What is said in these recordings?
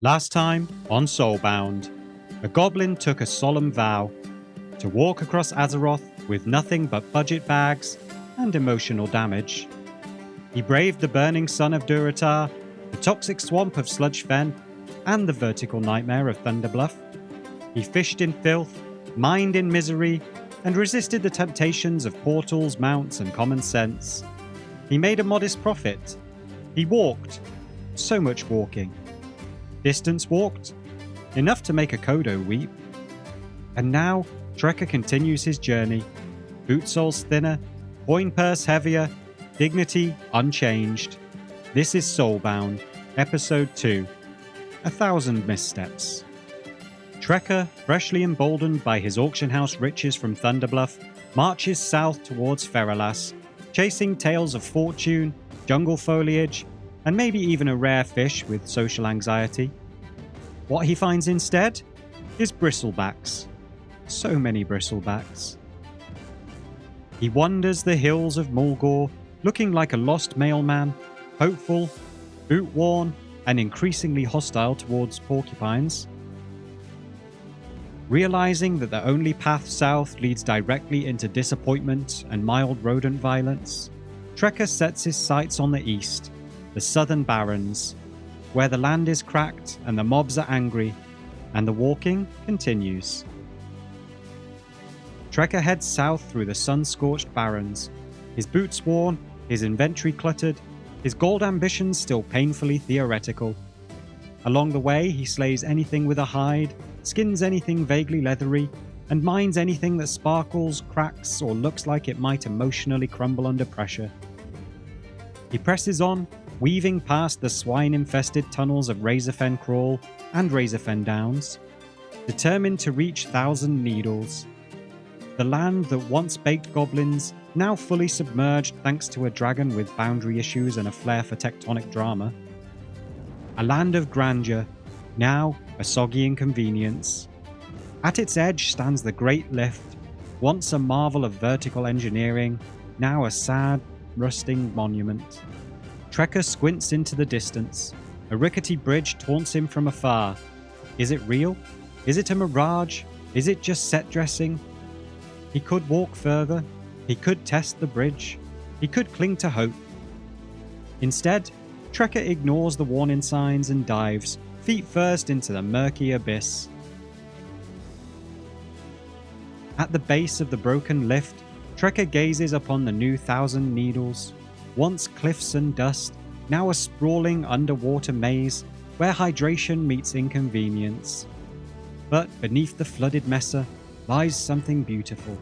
Last time on Soulbound, a goblin took a solemn vow to walk across Azeroth with nothing but budget bags and emotional damage. He braved the burning sun of Durotar, the toxic swamp of Sludge Fen, and the vertical nightmare of Thunderbluff. He fished in filth, mined in misery, and resisted the temptations of portals, mounts, and common sense. He made a modest profit. He walked. So much walking. Distance walked, enough to make a Kodo weep. And now, Trekker continues his journey. Boot soles thinner, coin purse heavier, dignity unchanged. This is Soulbound, Episode 2, 1,000 Missteps. Trekker, freshly emboldened by his auction house riches from Thunderbluff, marches south towards Feralas, chasing tales of fortune, jungle foliage, and maybe even a rare fish with social anxiety. What he finds instead is bristlebacks. So many bristlebacks. He wanders the hills of Mulgore, looking like a lost mailman, hopeful, boot-worn, and increasingly hostile towards porcupines. Realizing that the only path south leads directly into disappointment and mild rodent violence, Trekker sets his sights on the east, the southern barrens, where the land is cracked and the mobs are angry, and the walking continues. Trekker heads south through the sun-scorched barrens, his boots worn, his inventory cluttered, his gold ambitions still painfully theoretical. Along the way, he slays anything with a hide, skins anything vaguely leathery, and mines anything that sparkles, cracks, or looks like it might emotionally crumble under pressure. He presses on, weaving past the swine-infested tunnels of Razorfen Crawl and Razorfen Downs, determined to reach Thousand Needles, the land that once baked goblins, now fully submerged thanks to a dragon with boundary issues and a flair for tectonic drama. A land of grandeur, now a soggy inconvenience. At its edge stands the Great Lift, once a marvel of vertical engineering, now a sad, rusting monument. Trekker squints into the distance. A rickety bridge taunts him from afar. Is it real? Is it a mirage? Is it just set dressing? He could walk further. He could test the bridge. He could cling to hope. Instead, Trekker ignores the warning signs and dives, feet first, into the murky abyss. At the base of the broken lift, Trekker gazes upon the new Thousand Needles, once cliffs and dust, now a sprawling underwater maze where hydration meets inconvenience. But beneath the flooded mesa lies something beautiful,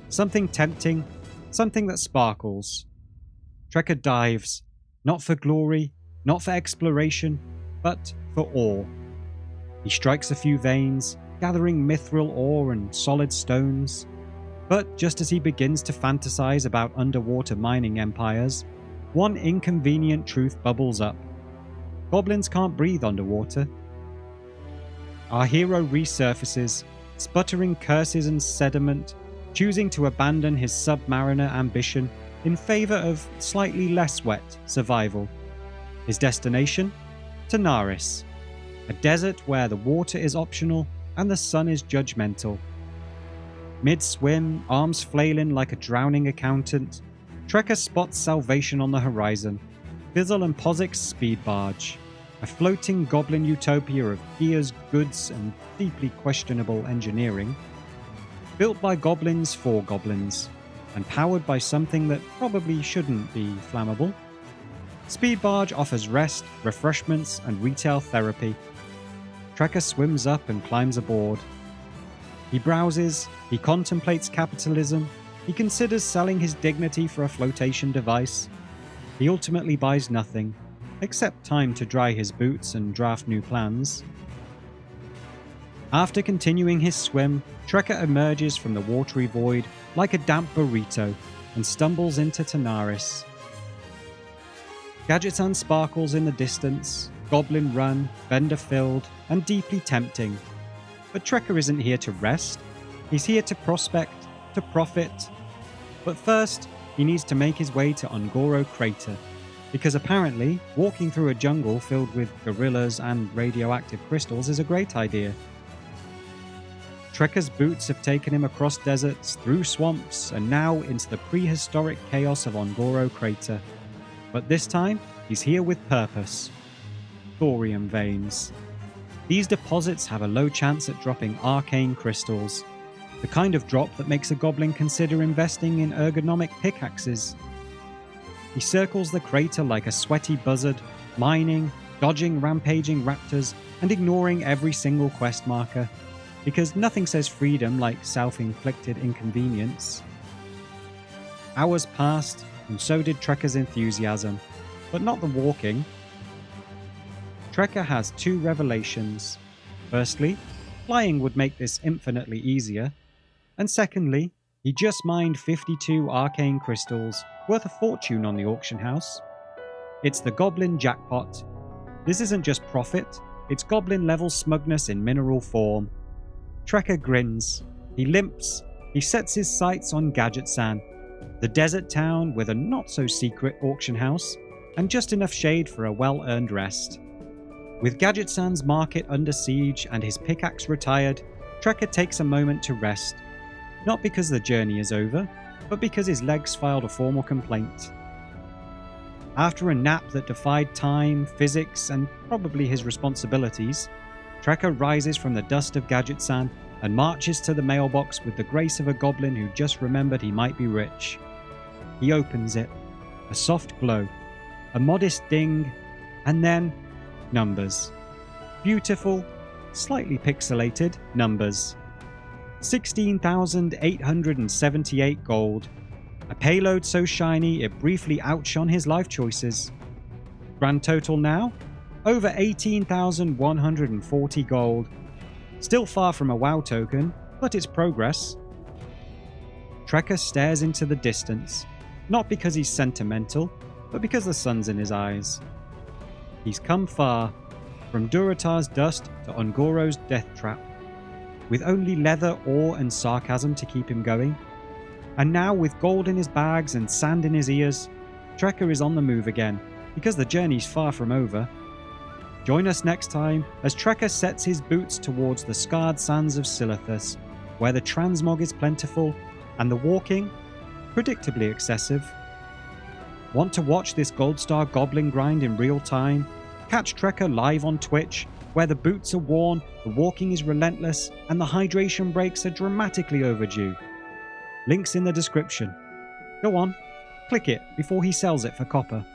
something tempting, something that sparkles. Trekker dives, not for glory, not for exploration, but for awe. He strikes a few veins, gathering mithril ore and solid stones. But just as he begins to fantasize about underwater mining empires, one inconvenient truth bubbles up. Goblins can't breathe underwater. Our hero resurfaces, sputtering curses and sediment, choosing to abandon his submariner ambition in favor of slightly less wet survival. His destination? Tanaris, a desert where the water is optional and the sun is judgmental. Mid-swim, arms flailing like a drowning accountant, Trekker spots salvation on the horizon, Fizzle and Pozik's speed barge, a floating goblin utopia of gears, goods, and deeply questionable engineering. Built by goblins for goblins, and powered by something that probably shouldn't be flammable. Speed barge offers rest, refreshments, and retail therapy. Trekker swims up and climbs aboard. He browses, he contemplates capitalism, he considers selling his dignity for a flotation device. He ultimately buys nothing, except time to dry his boots and draft new plans. After continuing his swim, Trekker emerges from the watery void like a damp burrito and stumbles into Tanaris. Gadgetzan sparkles in the distance, goblin run, vendor filled, and deeply tempting. But Trekker isn't here to rest. He's here to prospect, to profit. But first, he needs to make his way to Ungoro Crater, because apparently walking through a jungle filled with gorillas and radioactive crystals is a great idea. Trekker's boots have taken him across deserts, through swamps, and now into the prehistoric chaos of Ongoro Crater. But this time, he's here with purpose. Thorium veins. These deposits have a low chance at dropping arcane crystals, the kind of drop that makes a goblin consider investing in ergonomic pickaxes. He circles the crater like a sweaty buzzard, mining, dodging rampaging raptors, and ignoring every single quest marker, because nothing says freedom like self-inflicted inconvenience. Hours passed, and so did Trekker's enthusiasm, but not the walking. Trekker has two revelations. Firstly, flying would make this infinitely easier, and secondly, he just mined 52 arcane crystals, worth a fortune on the auction house. It's the goblin jackpot. This isn't just profit, it's goblin-level smugness in mineral form. Trekker grins. He limps. He sets his sights on Gadget-san, the desert town with a not-so-secret auction house, and just enough shade for a well-earned rest. With Gadget-san's market under siege and his pickaxe retired, Trekker takes a moment to rest. Not because the journey is over, but because his legs filed a formal complaint. After a nap that defied time, physics, and probably his responsibilities, Trekker rises from the dust of Gadget-san and marches to the mailbox with the grace of a goblin who just remembered he might be rich. He opens it. A soft glow. A modest ding. And then, numbers. Beautiful, slightly pixelated numbers. 16,878 gold. A payload so shiny it briefly outshone his life choices. Grand total now? Over 18,140 gold. Still far from a WoW token, but it's progress. Trekker stares into the distance, not because he's sentimental, but because the sun's in his eyes. He's come far, from Durotar's dust to Ongoro's death trap, with only leather, ore and sarcasm to keep him going. And now, with gold in his bags and sand in his ears, Trekker is on the move again, because the journey's far from over. Join us next time as Trekker sets his boots towards the scarred sands of Silithus, where the transmog is plentiful and the walking, predictably excessive. Want to watch this Gold Star Goblin grind in real time? Catch Trekker live on Twitch, where the boots are worn, the walking is relentless, and the hydration breaks are dramatically overdue. Links in the description. Go on, click it before he sells it for copper.